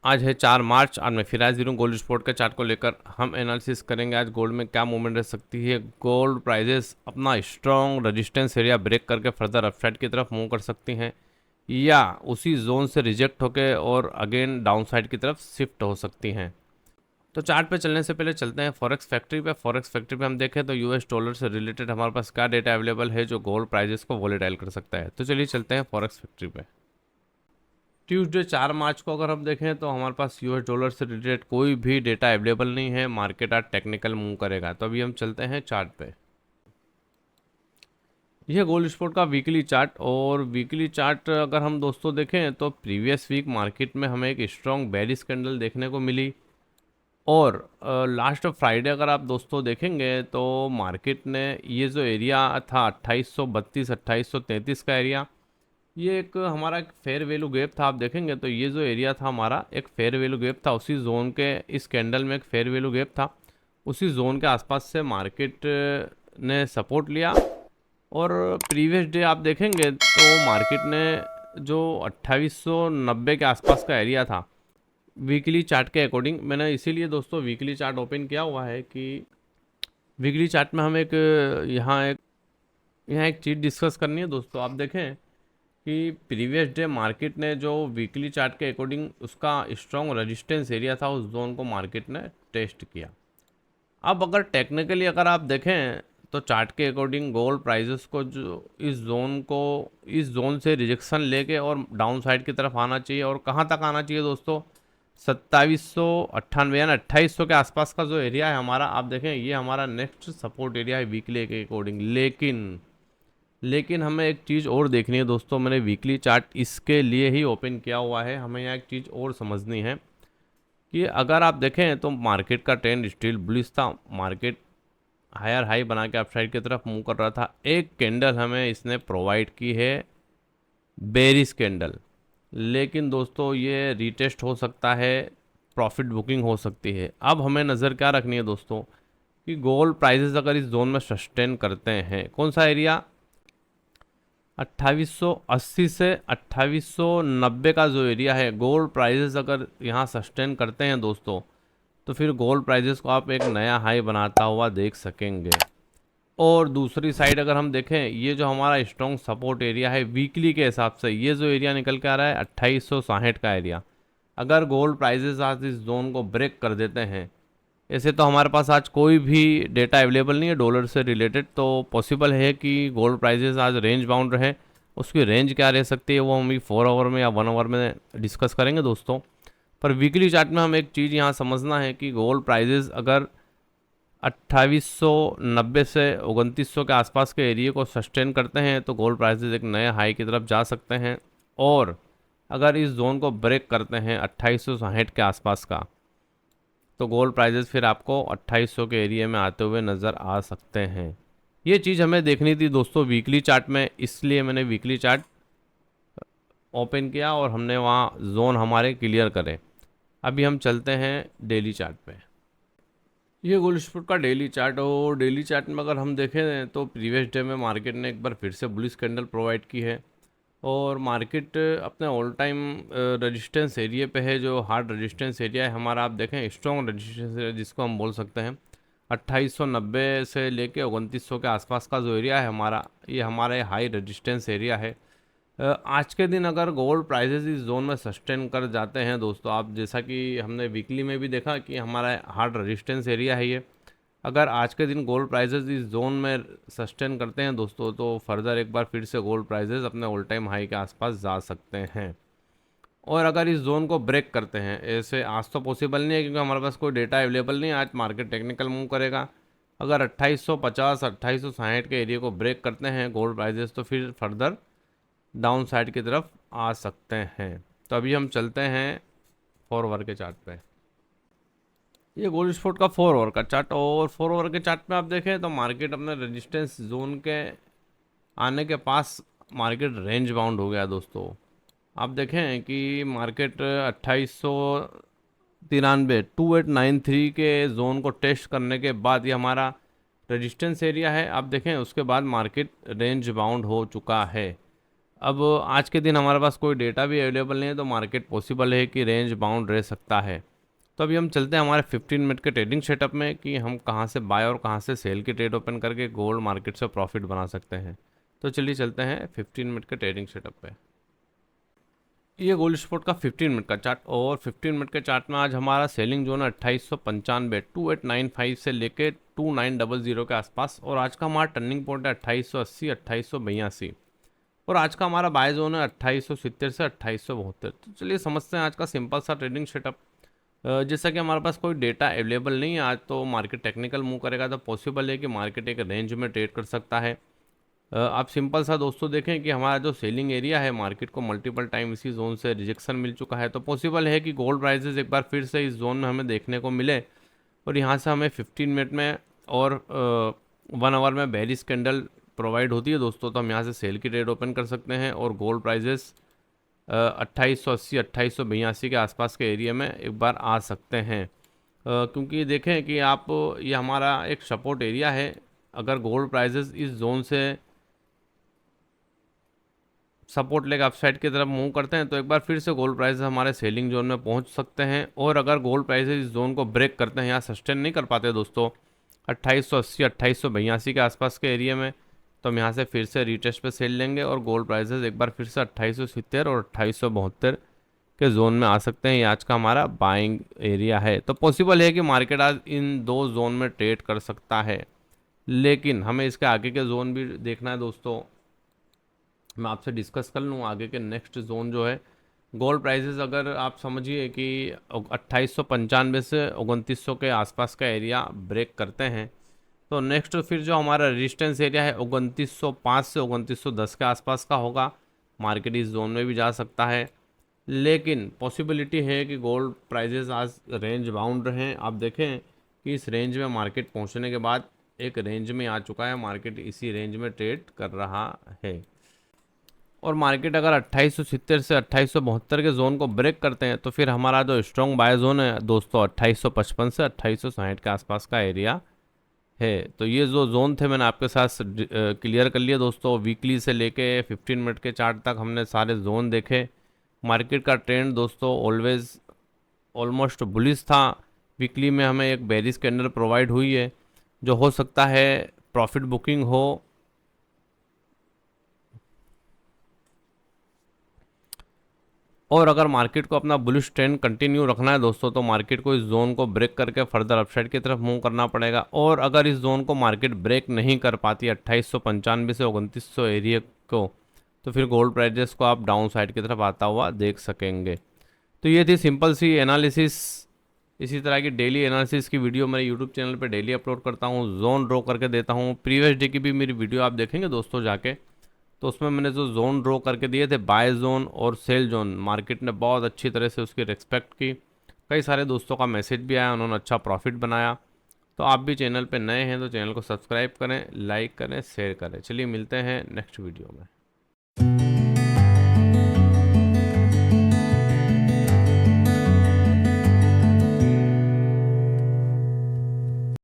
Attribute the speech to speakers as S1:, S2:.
S1: आज है 4 मार्च। आज मैं फिर हाजिर हूँ गोल्ड स्पॉट के चार्ट को लेकर। हम एनालिसिस करेंगे आज गोल्ड में क्या मूवमेंट रह सकती है। गोल्ड प्राइजेस अपना स्ट्रॉन्ग रेजिस्टेंस एरिया ब्रेक करके फर्दर अपसाइड की तरफ मूव कर सकती हैं या उसी जोन से रिजेक्ट होकर और अगेन डाउनसाइड की तरफ शिफ्ट हो सकती हैं। तो चार्ट पे चलने से पहले चलते हैं फॉरेक्स फैक्ट्री पे। फॉरेक्स फैक्ट्री पे हम देखें तो यूएस डॉलर से रिलेटेड हमारे पास क्या डेटा अवेलेबल है जो गोल्ड प्राइजेस को वॉलेटाइल कर सकता है। तो चलिए चलते हैं फॉरेक्स फैक्ट्री पे। ट्यूसडे 4 मार्च को अगर हम देखें तो हमारे पास यूएस डॉलर से रिलेटेड कोई भी डेटा अवेलेबल नहीं है। मार्केट आज टेक्निकल मूव करेगा। तो अभी हम चलते हैं चार्ट पे। यह गोल्ड स्पॉट का वीकली चार्ट और वीकली चार्ट अगर हम दोस्तों देखें तो प्रीवियस वीक मार्केट में हमें एक स्ट्रॉन्ग बेरिश कैंडल देखने को मिली और लास्ट फ्राइडे अगर आप दोस्तों देखेंगे तो मार्केट ने ये जो एरिया था 2832 2833 का एरिया, ये एक हमारा एक फेयर वैल्यू गैप था। आप देखेंगे तो ये जो एरिया था हमारा एक फेयर वैल्यू गैप था। उसी जोन के इस कैंडल में एक फेयर वैल्यू गैप था। उसी जोन के आसपास से मार्केट ने सपोर्ट लिया और प्रीवियस डे आप देखेंगे तो मार्केट ने जो 2890 के आसपास का एरिया था वीकली चार्ट के अकॉर्डिंग, मैंने इसीलिए दोस्तों वीकली चार्ट ओपन किया हुआ है कि वीकली चार्ट में हम एक यहाँ एक चीज़ डिस्कस करनी है दोस्तों। आप देखें कि प्रीवियस डे मार्केट ने जो वीकली चार्ट के अकॉर्डिंग उसका स्ट्रॉन्ग रेजिस्टेंस एरिया था उस जोन को मार्केट ने टेस्ट किया। अब अगर टेक्निकली अगर आप देखें तो चार्ट के अकॉर्डिंग गोल्ड प्राइजेस को जो इस जोन से रिजेक्शन लेके और डाउन साइड की तरफ आना चाहिए। और कहाँ तक आना चाहिए दोस्तों? 2798 यानी 2800 के आसपास का जो एरिया है हमारा, आप देखें ये हमारा नेक्स्ट सपोर्ट एरिया है वीकली के अकॉर्डिंग। लेकिन हमें एक चीज़ और देखनी है दोस्तों। मैंने वीकली चार्ट इसके लिए ही ओपन किया हुआ है। हमें यहाँ एक चीज़ और समझनी है कि अगर आप देखें तो मार्केट का ट्रेंड स्टिल बुलिश था। मार्केट हायर हाई बना के अपसाइड की तरफ मूव कर रहा था। एक कैंडल हमें इसने प्रोवाइड की है बेरिश कैंडल, लेकिन दोस्तों ये रीटेस्ट हो सकता है, प्रॉफिट बुकिंग हो सकती है। अब हमें नज़र क्या रखनी है दोस्तों कि गोल्ड प्राइजेस अगर इस जोन में सस्टेन करते हैं, कौन सा एरिया 2880 से 2890 का जो एरिया है, गोल्ड प्राइजेस अगर यहाँ सस्टेन करते हैं दोस्तों तो फिर गोल्ड प्राइजेस को आप एक नया हाई बनाता हुआ देख सकेंगे। और दूसरी साइड अगर हम देखें, ये जो हमारा स्ट्रॉन्ग सपोर्ट एरिया है वीकली के हिसाब से, ये जो एरिया निकल के आ रहा है 2860 का एरिया, अगर गोल्ड प्राइजेस आज इस जोन को ब्रेक कर देते हैं, ऐसे तो हमारे पास आज कोई भी डेटा अवेलेबल नहीं है डॉलर से रिलेटेड, तो पॉसिबल है कि गोल्ड प्राइजेस आज रेंज बाउंड रहे। उसकी रेंज क्या रह सकती है वो हम 4 आवर में या 1 आवर में डिस्कस करेंगे दोस्तों। पर वीकली चार्ट में हमें एक चीज़ यहाँ समझना है कि गोल्ड प्राइजेस अगर 2890 से 2900 के आसपास के एरिया को सस्टेन करते हैं तो गोल्ड प्राइजेस एक नए हाई की तरफ जा सकते हैं। और अगर इस जोन को ब्रेक करते हैं 2860 के आसपास का, तो गोल्ड प्राइजेस फिर आपको 2800 के एरिया में आते हुए नज़र आ सकते हैं। ये चीज़ हमें देखनी थी दोस्तों वीकली चार्ट में, इसलिए मैंने वीकली चार्ट ओपन किया और हमने वहाँ जोन हमारे क्लियर करे। अभी हम चलते हैं डेली चार्ट पे। ये गोल्ड स्पॉट का डेली चार्ट, और डेली चार्ट में अगर हम देखें तो प्रीवियस डे में मार्केट ने एक बार फिर से बुलिश कैंडल प्रोवाइड की है और मार्केट अपने ऑल टाइम रेजिस्टेंस एरिया पे है। जो हार्ड रेजिस्टेंस एरिया है हमारा, आप देखें स्ट्रॉन्ग रेजिस्टेंस एरिया जिसको हम बोल सकते हैं 2890 से लेके 2900 के आसपास का जो एरिया है हमारा, ये हमारा हाई रेजिस्टेंस एरिया है। आज के दिन अगर गोल्ड प्राइजेस इस जोन में सस्टेन कर जाते हैं दोस्तों, आप जैसा कि हमने वीकली में भी देखा कि हमारा हार्ड रेजिस्टेंस एरिया है ये, अगर आज के दिन गोल्ड प्राइजेस इस जोन में सस्टेन करते हैं दोस्तों तो फर्दर एक बार फिर से गोल्ड प्राइजेस अपने ऑल टाइम हाई के आसपास जा सकते हैं। और अगर इस जोन को ब्रेक करते हैं, ऐसे आज तो पॉसिबल नहीं है क्योंकि हमारे पास कोई डेटा अवेलेबल नहीं है, आज मार्केट टेक्निकल मूव करेगा। अगर 2850 2860 के एरिया को ब्रेक करते हैं गोल्ड प्राइजेस तो फिर फर्दर डाउन साइड की तरफ आ सकते हैं। तो अभी हम चलते हैं 4 आवर के चार्ट पे। ये गोल्ड स्पॉट का 4 आवर का चार्ट, और 4 आवर के चार्ट में आप देखें तो मार्केट अपने रेजिस्टेंस जोन के आने के पास मार्केट रेंज बाउंड हो गया दोस्तों। आप देखें कि मार्केट 2893 के जोन को टेस्ट करने के बाद ये हमारा रेजिस्टेंस एरिया है। आप देखें उसके बाद मार्केट रेंज बाउंड हो चुका है। अब आज के दिन हमारे पास कोई डेटा भी अवेलेबल नहीं है, तो मार्केट पॉसिबल है कि रेंज बाउंड रह सकता है। तो अभी हम चलते हैं हमारे 15 मिनट के ट्रेडिंग सेटअप में कि हम कहाँ से बाय और कहाँ से सेल की ट्रेड ओपन करके गोल्ड मार्केट से प्रॉफिट बना सकते हैं। तो चलिए चलते हैं 15 मिनट के ट्रेडिंग सेटअप पे। ये गोल्ड स्पॉट का 15 मिनट का चार्ट, और 15 मिनट के चार्ट में आज हमारा सेलिंग जोन है 2895, 2895 से लेके 2900 के आसपास, और आज का हमारा टर्निंग पॉइंट है 2880, 2882, और आज का हमारा बाय जोन है 2870 से 2872। तो चलिए समझते हैं आज का सिंपल सा ट्रेडिंग सेटअप। जैसा कि हमारे पास कोई डेटा अवेलेबल नहीं है आज, तो मार्केट टेक्निकल मूव करेगा तो पॉसिबल है कि मार्केट एक रेंज में ट्रेड कर सकता है। आप सिंपल सा दोस्तों देखें कि हमारा जो सेलिंग एरिया है, मार्केट को मल्टीपल टाइम इसी जोन से रिजेक्शन मिल चुका है, तो पॉसिबल है कि गोल्ड प्राइसेस एक बार फिर से इस जोन में हमें देखने को मिले, और यहाँ से हमें 15 मिनट में और 1 आवर में बेरिश कैंडल प्रोवाइड होती है दोस्तों, तो हम यहाँ से सेल की ट्रेड ओपन कर सकते हैं, और गोल्ड प्राइजेस 2880, 2882 के आसपास के एरिया में एक बार आ सकते हैं। क्योंकि देखें कि आप, ये हमारा एक सपोर्ट एरिया है। अगर गोल्ड प्राइजेस इस जोन से सपोर्ट लेकर अपसाइड की तरफ मूव करते हैं, तो एक बार फिर से गोल्ड प्राइस हमारे सेलिंग जोन में पहुंच सकते हैं। और अगर गोल्ड प्राइसेस इस जोन को ब्रेक करते हैं या सस्टेन नहीं कर पाते दोस्तों 2880, 2882 के आसपास के एरिया में, तो हम यहाँ से फिर से रीटेस्ट पे सेल लेंगे, और गोल्ड प्राइसेस एक बार फिर से 2870 और 2872 के जोन में आ सकते हैं। ये आज का हमारा बाइंग एरिया है। तो पॉसिबल है कि मार्केट आज इन दो जोन में ट्रेड कर सकता है, लेकिन हमें इसके आगे के जोन भी देखना है दोस्तों। मैं आपसे डिस्कस कर लूँ आगे के नेक्स्ट जोन जो है गोल्ड प्राइसेस। अगर आप समझिए कि 2895 से 2900 के आसपास का एरिया ब्रेक करते हैं, तो नेक्स्ट फिर जो हमारा रेजिस्टेंस एरिया है 2905 से 2910 के आसपास का होगा। मार्केट इस जोन में भी जा सकता है, लेकिन पॉसिबिलिटी है कि गोल्ड प्राइजेस आज रेंज बाउंड रहें। आप देखें कि इस रेंज में मार्केट पहुंचने के बाद एक रेंज में आ चुका है, मार्केट इसी रेंज में ट्रेड कर रहा है। और मार्केट अगर 2870 से 2872 के जोन को ब्रेक करते हैं, तो फिर हमारा जो स्ट्रॉन्ग बाय जोन है दोस्तों 2855 से 2860 के आसपास का एरिया है। तो ये जो जोन थे मैंने आपके साथ क्लियर कर लिया दोस्तों। वीकली से लेके 15 मिनट के चार्ट तक हमने सारे जोन देखे। मार्केट का ट्रेंड दोस्तों ऑलवेज ऑलमोस्ट बुलिश था। वीकली में हमें एक बेरिश कैंडल प्रोवाइड हुई है, जो हो सकता है प्रॉफिट बुकिंग हो, और अगर मार्केट को अपना बुलिश ट्रेंड कंटिन्यू रखना है दोस्तों, तो मार्केट को इस जोन को ब्रेक करके फर्दर अपसाइड की तरफ मूव करना पड़ेगा। और अगर इस जोन को मार्केट ब्रेक नहीं कर पाती 2895 से 2900 एरिया को, तो फिर गोल्ड प्राइजेस को आप डाउन साइड की तरफ आता हुआ देख सकेंगे। तो ये थी सिंपल सी एनालिसिस। इसी तरह की डेली एनालिसिस की वीडियो मेरे यूट्यूब चैनल पे डेली अपलोड करता हूँ, जोन ड्रॉ करके देता हूँ। प्रीवियस डे की भी मेरी वीडियो आप देखेंगे दोस्तों जाके, तो उसमें मैंने जो जोन ड्रॉ करके दिए थे, बाय जोन और सेल जोन, मार्केट ने बहुत अच्छी तरह से उसकी रिस्पेक्ट की। कई सारे दोस्तों का मैसेज भी आया, उन्होंने अच्छा प्रॉफिट बनाया। तो आप भी चैनल पे नए हैं तो चैनल को सब्सक्राइब करें, लाइक करें, शेयर करें। चलिए मिलते हैं नेक्स्ट वीडियो में।